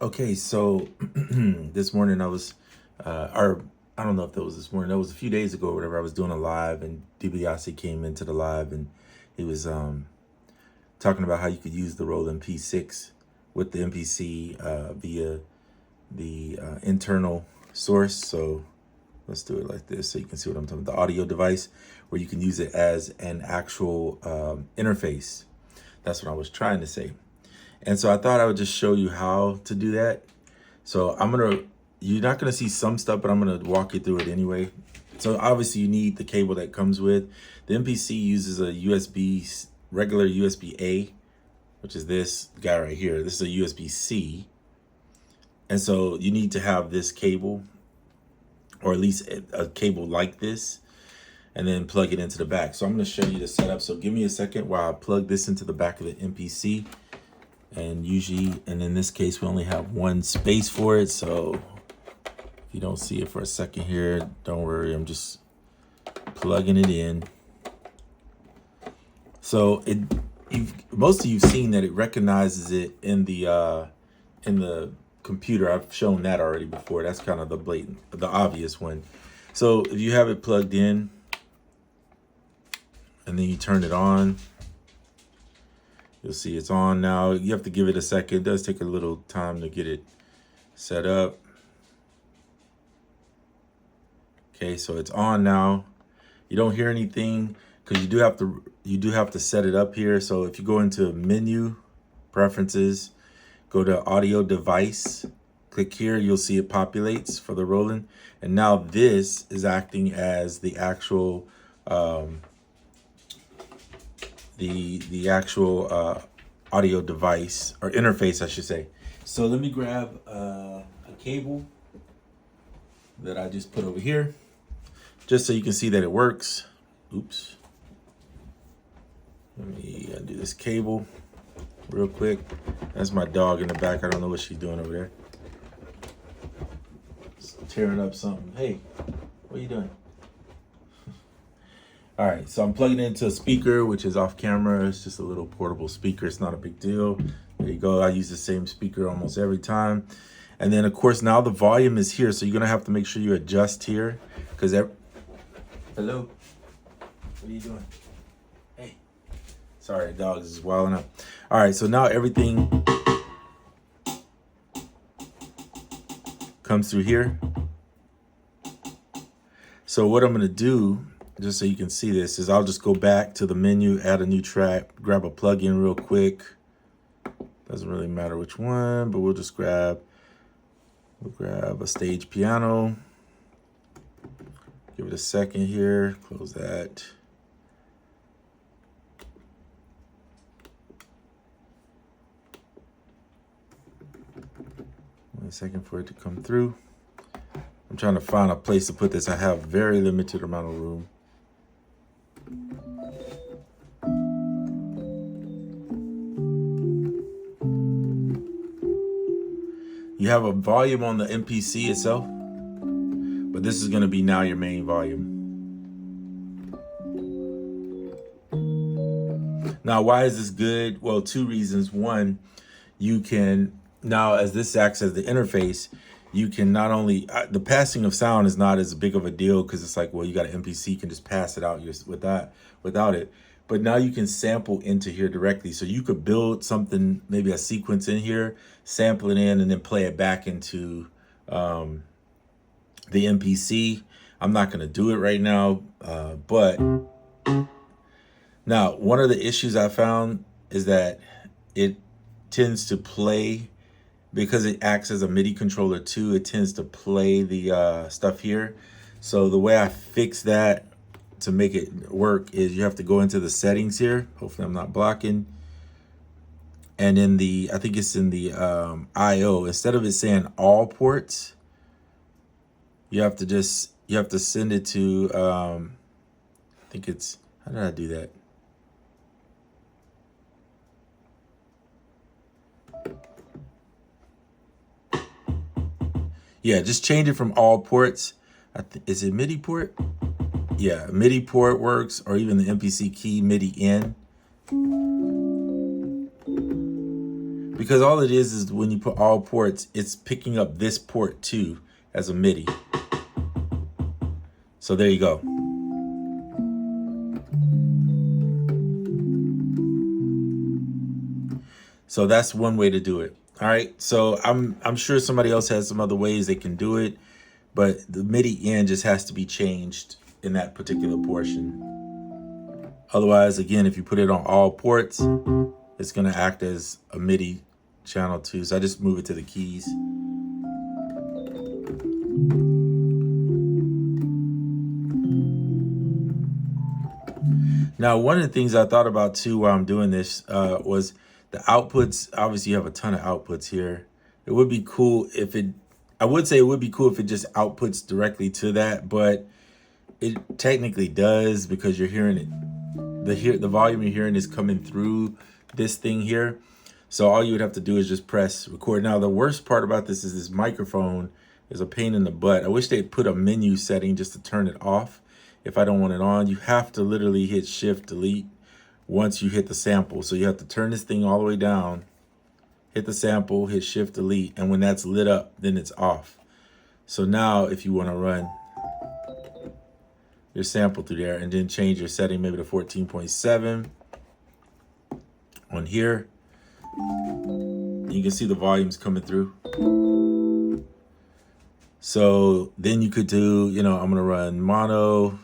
Okay, so this morning I was, or I don't know if that was this morning. That was a few days ago or whatever. I was doing a live, and DiBiase came into the live, and he was talking about how you could use the Roland P-6 with the MPC via the internal source. So let's do it like this so you can see what I'm talking about. The audio device where you can use it as an actual interface. That's what I was trying to say. And so I thought I would just show you how to do that. So you're not gonna see some stuff, but I'm gonna walk you through it anyway. So obviously you need the cable that comes with. The MPC uses a regular USB-A, which is this guy right here. This is a USB-C. And so you need to have this cable, or at least a cable like this, and then plug it into the back. So I'm gonna show you the setup. So give me a second while I plug this into the back of the MPC. And in this case, we only have one space for it. So if you don't see it for a second here, don't worry, I'm just plugging it in. So most of you've seen that it recognizes it in the computer. I've shown that already before. That's kind of the obvious one. So if you have it plugged in and then you turn it on, you'll see it's on now. You have to give it a second. It does take a little time to get it set up. Okay, so it's on now. You don't hear anything because you do have to set it up here. So if you go into menu, preferences, go to audio device, click here, you'll see it populates for the Roland. And now this is acting as the actual the actual audio device, or interface, I should say. So let me grab a cable that I just put over here, just so you can see that it works. Oops. Let me undo this cable real quick. That's my dog in the back. I don't know what she's doing over there. It's tearing up something. Hey, what are you doing? All right, so I'm plugging it into a speaker, which is off camera. It's just a little portable speaker. It's not a big deal. There you go. I use the same speaker almost every time. And then, of course, now the volume is here. So you're going to have to make sure you adjust here. Because hello? What are you doing? Hey. Sorry, the dog is wilding up. All right, so now everything comes through here. So what I'm going to do, just so you can see this, is I'll just go back to the menu, add a new track, grab a plug-in real quick. Doesn't really matter which one, but we'll grab a stage piano. Give it a second here, close that. Wait a second for it to come through. I'm trying to find a place to put this. I have very limited amount of room. You have a volume on the MPC itself, but this is going to be now your main volume. Now, why is this good? Well, two reasons. One, you can now, as this acts as the interface, you can not only, the passing of sound is not as big of a deal because it's like, well, you got an MPC, you can just pass it out without it. But now you can sample into here directly. So you could build something, maybe a sequence in here, sample it in, and then play it back into the MPC. I'm not going to do it right now, but now one of the issues I found is that it tends to play, because it acts as a MIDI controller too, it tends to play the stuff here. So the way I fix that to make it work is you have to go into the settings here. Hopefully I'm not blocking. And in I think it's in the IO, instead of it saying all ports, you have to send it to, I think it's, how did I do that? Yeah, just change it from all ports. Is it MIDI port? Yeah, MIDI port works, or even the MPC Key MIDI in. because all it is when you put all ports, it's picking up this port too as a MIDI. So there you go. So that's one way to do it. All right. So I'm sure somebody else has some other ways they can do it, but the MIDI in just has to be changed in that particular portion. Otherwise, again, if you put it on all ports, it's going to act as a MIDI channel too. So I just move it to the keys. Now, one of the things I thought about too while I'm doing this was the outputs. Obviously, you have a ton of outputs here. It would be cool if I would say it would be cool if it just outputs directly to that, but it technically does because you're hearing it. The volume you're hearing is coming through this thing here. So all you would have to do is just press record. Now, the worst part about this is this microphone is a pain in the butt. I wish they'd put a menu setting just to turn it off. If I don't want it on, you have to literally hit Shift Delete once you hit the sample. So you have to turn this thing all the way down, hit the sample, hit Shift Delete, and when that's lit up, then it's off. So now if you want to run your sample through there and then change your setting maybe to 14.7 on here, you can see the volumes coming through. So then you could do, I'm going to run mono.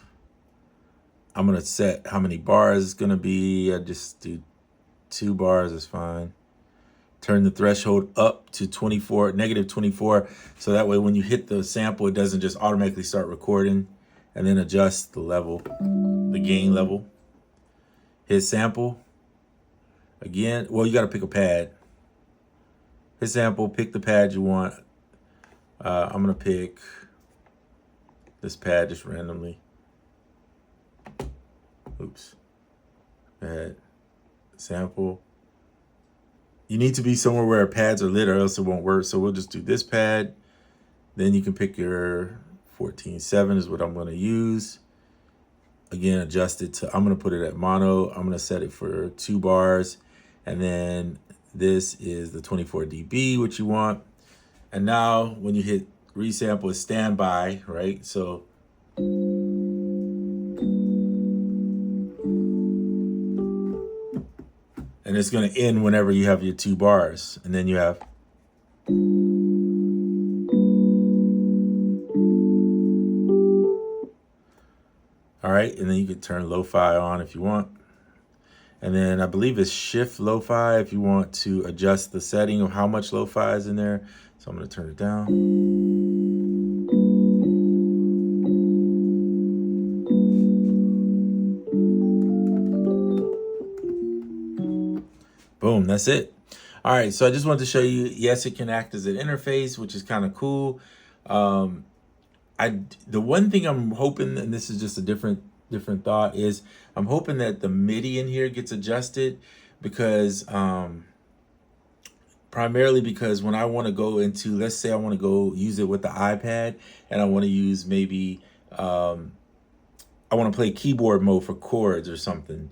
I'm going to set how many bars it's going to be. I just do 2 bars is fine. Turn the threshold up to -24. So that way when you hit the sample, it doesn't just automatically start recording. And then adjust the level, the gain level. Hit sample. Again, well, you got to pick a pad. Hit sample, pick the pad you want. I'm going to pick this pad just randomly. Oops. Pad. Sample. You need to be somewhere where pads are lit or else it won't work. So we'll just do this pad. Then you can pick your 14.7 is what I'm going to use. Again, adjust it to, I'm going to put it at mono. I'm going to set it for 2 bars. And then this is the 24 dB, which you want. And now when you hit resample, it's standby, right? So and it's going to end whenever you have your 2 bars. And then you have all right, and then you can turn lo-fi on if you want. And then I believe it's shift lo-fi if you want to adjust the setting of how much lo-fi is in there. So I'm going to turn it down. Boom, that's it. All right, so I just wanted to show you, yes, it can act as an interface, which is kind of cool. The one thing I'm hoping, and this is just a different thought, is I'm hoping that the MIDI in here gets adjusted because primarily because when I want to go into, let's say I want to go use it with the iPad and I want to use maybe I want to play keyboard mode for chords or something,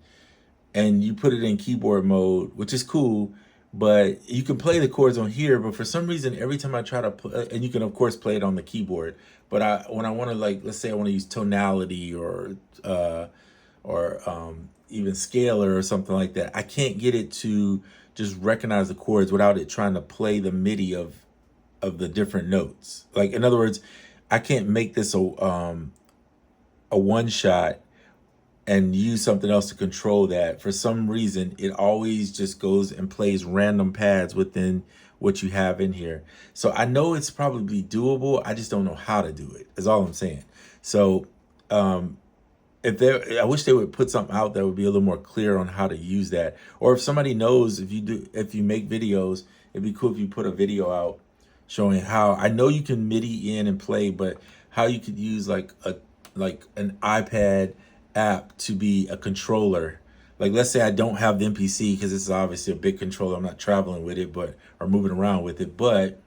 and you put it in keyboard mode, which is cool, but you can play the chords on here, but for some reason, every time I try to play, and you can of course play it on the keyboard, but when I want to, like, let's say I want to use tonality or even scalar or something like that, I can't get it to just recognize the chords without it trying to play the MIDI of the different notes. Like, in other words, I can't make this a one shot and use something else to control that. For some reason, it always just goes and plays random pads within what you have in here. So I know it's probably doable. I just don't know how to do it, is all I'm saying. So I wish they would put something out that would be a little more clear on how to use that. Or if somebody knows, if you make videos, it'd be cool if you put a video out showing how. I know you can MIDI in and play, but how you could use like an iPad app to be a controller. Like, let's say I don't have the MPC because this is obviously a big controller. I'm not traveling with it, or moving around with it. But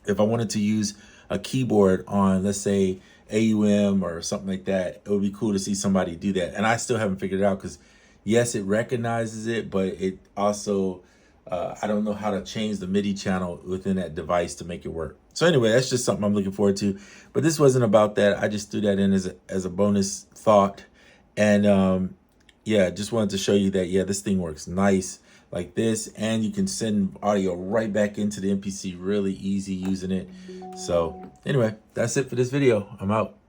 if I wanted to use a keyboard on, let's say, AUM or something like that, it would be cool to see somebody do that. And I still haven't figured it out because, yes, it recognizes it, but it also I don't know how to change the MIDI channel within that device to make it work. So anyway, that's just something I'm looking forward to. But this wasn't about that. I just threw that in as a bonus thought. And yeah, just wanted to show you that, yeah, this thing works nice like this. And you can send audio right back into the MPC really easy using it. So anyway, that's it for this video. I'm out.